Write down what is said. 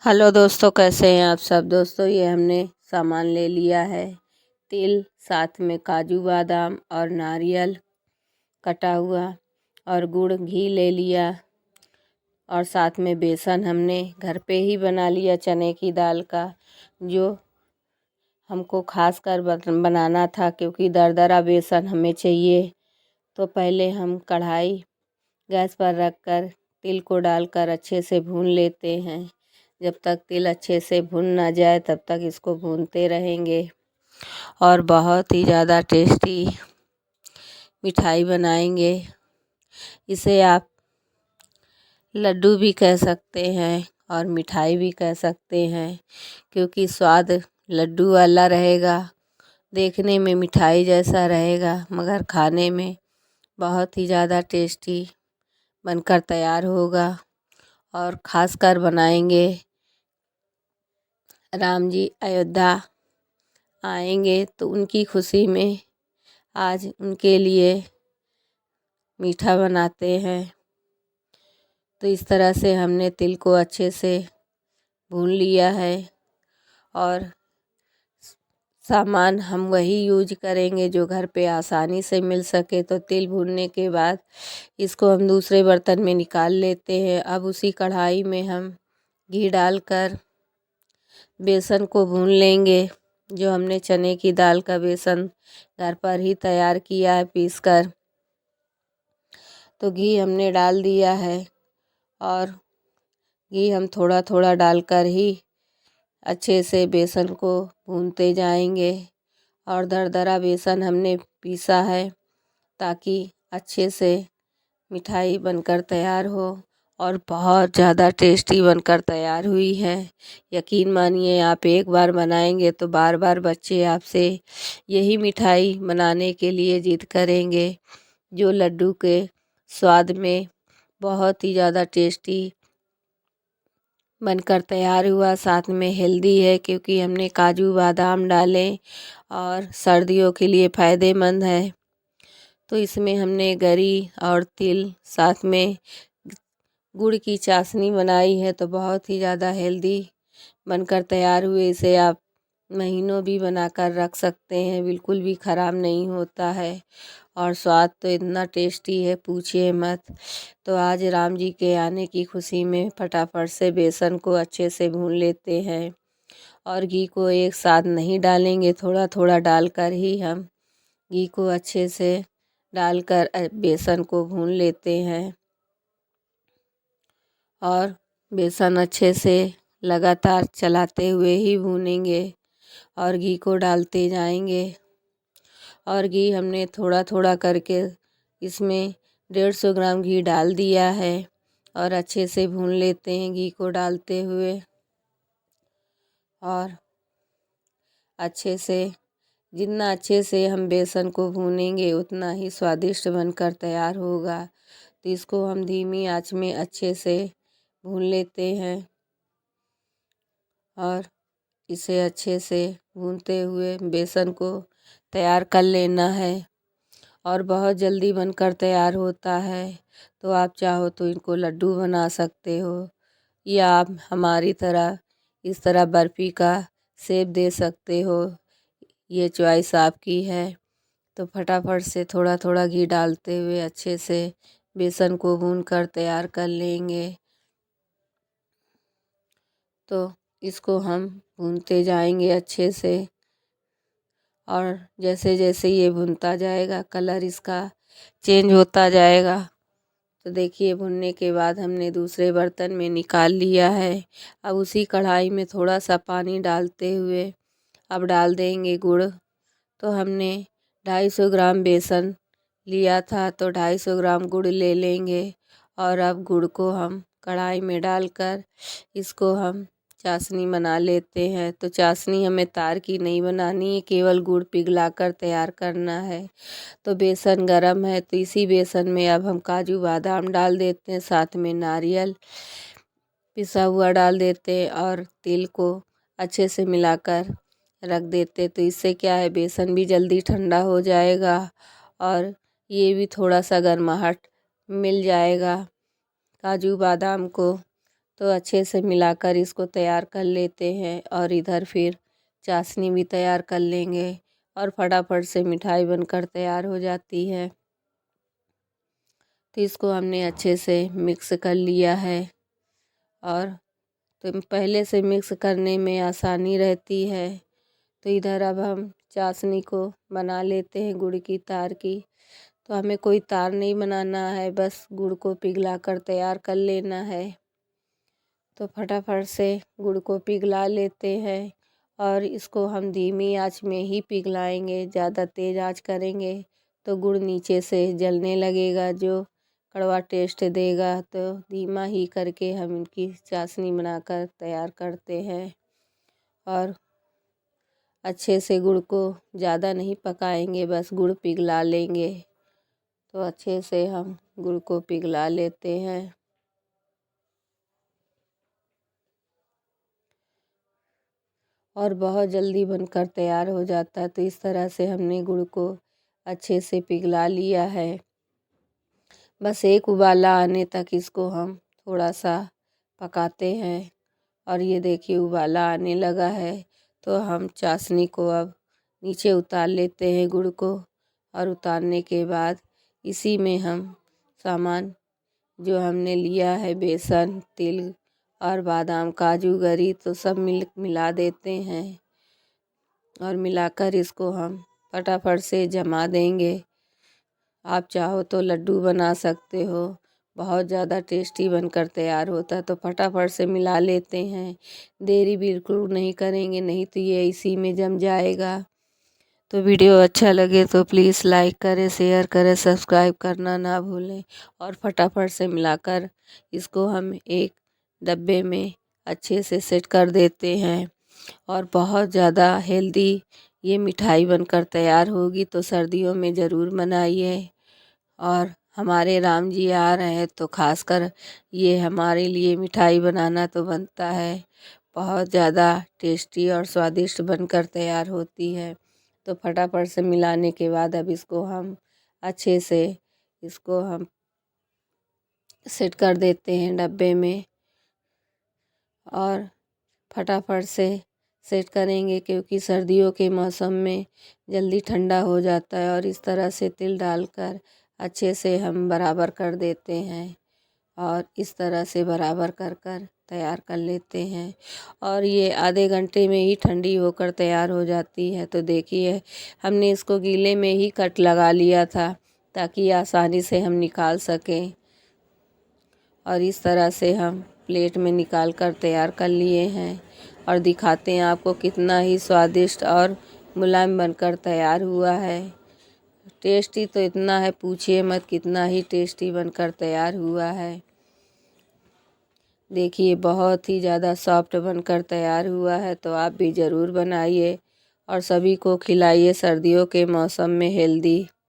Hello दोस्तों, कैसे हैं आप सब। दोस्तों, ये हमने सामान ले लिया है। तिल, साथ में काजू बादाम और नारियल कटा हुआ, और गुड़ घी ले लिया, और साथ में बेसन हमने घर पे ही बना लिया चने की दाल का, जो हमको खास कर बनाना था क्योंकि दरदरा बेसन हमें चाहिए। तो पहले हम कढ़ाई गैस पर रख कर तिल को डालकर अच्छे से भून लेते हैं। जब तक तिल अच्छे से भुन ना जाए तब तक इसको भूनते रहेंगे। और बहुत ही ज़्यादा टेस्टी मिठाई बनाएंगे। इसे आप लड्डू भी कह सकते हैं और मिठाई भी कह सकते हैं, क्योंकि स्वाद लड्डू वाला रहेगा, देखने में मिठाई जैसा रहेगा, मगर खाने में बहुत ही ज़्यादा टेस्टी बनकर तैयार होगा। और ख़ासकर बनाएंगे राम जी अयोध्या आएंगे तो उनकी खुशी में आज उनके लिए मीठा बनाते हैं। तो इस तरह से हमने तिल को अच्छे से भून लिया है, और सामान हम वही यूज करेंगे जो घर पे आसानी से मिल सके। तो तिल भूनने के बाद इसको हम दूसरे बर्तन में निकाल लेते हैं। अब उसी कढ़ाई में हम घी डालकर बेसन को भून लेंगे, जो हमने चने की दाल का बेसन घर पर ही तैयार किया है पीस कर। तो घी हमने डाल दिया है, और घी हम थोड़ा थोड़ा डालकर ही अच्छे से बेसन को भूनते जाएंगे। और दरदरा बेसन हमने पीसा है ताकि अच्छे से मिठाई बनकर तैयार हो, और बहुत ज़्यादा टेस्टी बनकर तैयार हुई है। यकीन मानिए, आप एक बार बनाएंगे तो बार बार बच्चे आपसे यही मिठाई बनाने के लिए जिद करेंगे, जो लड्डू के स्वाद में बहुत ही ज़्यादा टेस्टी बनकर तैयार हुआ। साथ में हेल्दी है क्योंकि हमने काजू बादाम डाले, और सर्दियों के लिए फ़ायदेमंद है। तो इसमें हमने गरी और तिल, साथ में गुड़ की चाशनी बनाई है, तो बहुत ही ज़्यादा हेल्दी बनकर तैयार हुए। इसे आप महीनों भी बनाकर रख सकते हैं, बिल्कुल भी ख़राब नहीं होता है, और स्वाद तो इतना टेस्टी है पूछिए मत। तो आज राम जी के आने की खुशी में फटाफट से बेसन को अच्छे से भून लेते हैं, और घी को एक साथ नहीं डालेंगे, थोड़ा थोड़ा डालकर ही हम घी को अच्छे से डालकर बेसन को भून लेते हैं। और बेसन अच्छे से लगातार चलाते हुए ही भूनेंगे, और घी को डालते जाएंगे। और घी हमने थोड़ा थोड़ा करके इसमें 150 ग्राम घी डाल दिया है, और अच्छे से भून लेते हैं घी को डालते हुए। और अच्छे से, जितना अच्छे से हम बेसन को भूनेंगे उतना ही स्वादिष्ट बनकर तैयार होगा। तो इसको हम धीमी आंच में अच्छे से भून लेते हैं, और इसे अच्छे से भूनते हुए बेसन को तैयार कर लेना है, और बहुत जल्दी बनकर तैयार होता है। तो आप चाहो तो इनको लड्डू बना सकते हो, या आप हमारी तरह इस तरह बर्फ़ी का शेप दे सकते हो, ये चॉइस आपकी है। तो फटाफट से थोड़ा थोड़ा घी डालते हुए अच्छे से बेसन को भून कर तैयार कर लेंगे। तो इसको हम भूनते जाएंगे अच्छे से, और जैसे जैसे ये भुनता जाएगा कलर इसका चेंज होता जाएगा। तो देखिए, भुनने के बाद हमने दूसरे बर्तन में निकाल लिया है। अब उसी कढ़ाई में थोड़ा सा पानी डालते हुए अब डाल देंगे गुड़। तो हमने 250 ग्राम बेसन लिया था, तो 250 ग्राम गुड़ ले लेंगे, और अब गुड़ को हम कढ़ाई में डालकर इसको हम चाशनी बना लेते हैं। तो चाशनी हमें तार की नहीं बनानी है, केवल गुड़ पिघलाकर तैयार करना है। तो बेसन गरम है, तो इसी बेसन में अब हम काजू बादाम डाल देते हैं, साथ में नारियल पिसा हुआ डाल देते हैं, और तिल को अच्छे से मिलाकर रख देते। तो इससे क्या है, बेसन भी जल्दी ठंडा हो जाएगा, और ये भी थोड़ा सा गर्माहट मिल जाएगा काजू बादाम को। तो अच्छे से मिलाकर इसको तैयार कर लेते हैं और इधर फिर चाशनी भी तैयार कर लेंगे और फटाफट से मिठाई बनकर तैयार हो जाती है। तो इसको हमने अच्छे से मिक्स कर लिया है और तो पहले से मिक्स करने में आसानी रहती है। तो इधर अब हम चाशनी को बना लेते हैं गुड़ की तार की। तो हमें कोई तार नहीं बनाना है, बस गुड़ को पिघला कर तैयार कर लेना है। तो फटाफट से गुड़ को पिघला लेते हैं और इसको हम धीमी आंच में ही पिघलाएंगे। ज़्यादा तेज़ आंच करेंगे तो गुड़ नीचे से जलने लगेगा, जो कड़वा टेस्ट देगा। तो धीमा ही करके हम इनकी चाशनी बनाकर तैयार करते हैं और अच्छे से गुड़ को ज़्यादा नहीं पकाएंगे, बस गुड़ पिघला लेंगे। तो अच्छे से हम गुड़ को पिघला लेते हैं और बहुत जल्दी बनकर तैयार हो जाता है। तो इस तरह से हमने गुड़ को अच्छे से पिघला लिया है। बस एक उबाला आने तक इसको हम थोड़ा सा पकाते हैं और ये देखिए उबाला आने लगा है। तो हम चाशनी को अब नीचे उतार लेते हैं गुड़ को और उतारने के बाद इसी में हम सामान जो हमने लिया है, बेसन, तिल और बादाम, काजू, गरी, तो सब मिला देते हैं और मिलाकर इसको हम फटाफट से जमा देंगे। आप चाहो तो लड्डू बना सकते हो, बहुत ज़्यादा टेस्टी बनकर तैयार होता है। तो फटाफट से मिला लेते हैं, देरी बिल्कुल नहीं करेंगे, नहीं तो ये इसी में जम जाएगा। तो वीडियो अच्छा लगे तो प्लीज़ लाइक करें, शेयर करें, सब्सक्राइब करना ना भूलें और फटाफट से मिलाकर इसको हम एक डब्बे में अच्छे से सेट कर देते हैं और बहुत ज़्यादा हेल्दी ये मिठाई बनकर तैयार होगी। तो सर्दियों में ज़रूर बनाइए और हमारे राम जी आ रहे हैं तो खासकर ये हमारे लिए मिठाई बनाना तो बनता है। बहुत ज़्यादा टेस्टी और स्वादिष्ट बनकर तैयार होती है। तो फटाफट से मिलाने के बाद अब इसको हम अच्छे से इसको हम सेट कर देते हैं डब्बे में और फटाफट से सेट करेंगे क्योंकि सर्दियों के मौसम में जल्दी ठंडा हो जाता है। और इस तरह से तिल डालकर अच्छे से हम बराबर कर देते हैं और इस तरह से बराबर कर कर तैयार कर लेते हैं और ये आधे घंटे में ही ठंडी होकर तैयार हो जाती है। तो देखिए हमने इसको गीले में ही कट लगा लिया था ताकि आसानी से हम निकाल सकें और इस तरह से हम प्लेट में निकाल कर तैयार कर लिए हैं और दिखाते हैं आपको कितना ही स्वादिष्ट और मुलायम बनकर तैयार हुआ है। टेस्टी तो इतना है पूछिए मत, कितना ही टेस्टी बनकर तैयार हुआ है। देखिए बहुत ही ज़्यादा सॉफ्ट बनकर तैयार हुआ है। तो आप भी ज़रूर बनाइए और सभी को खिलाइए सर्दियों के मौसम में हेल्दी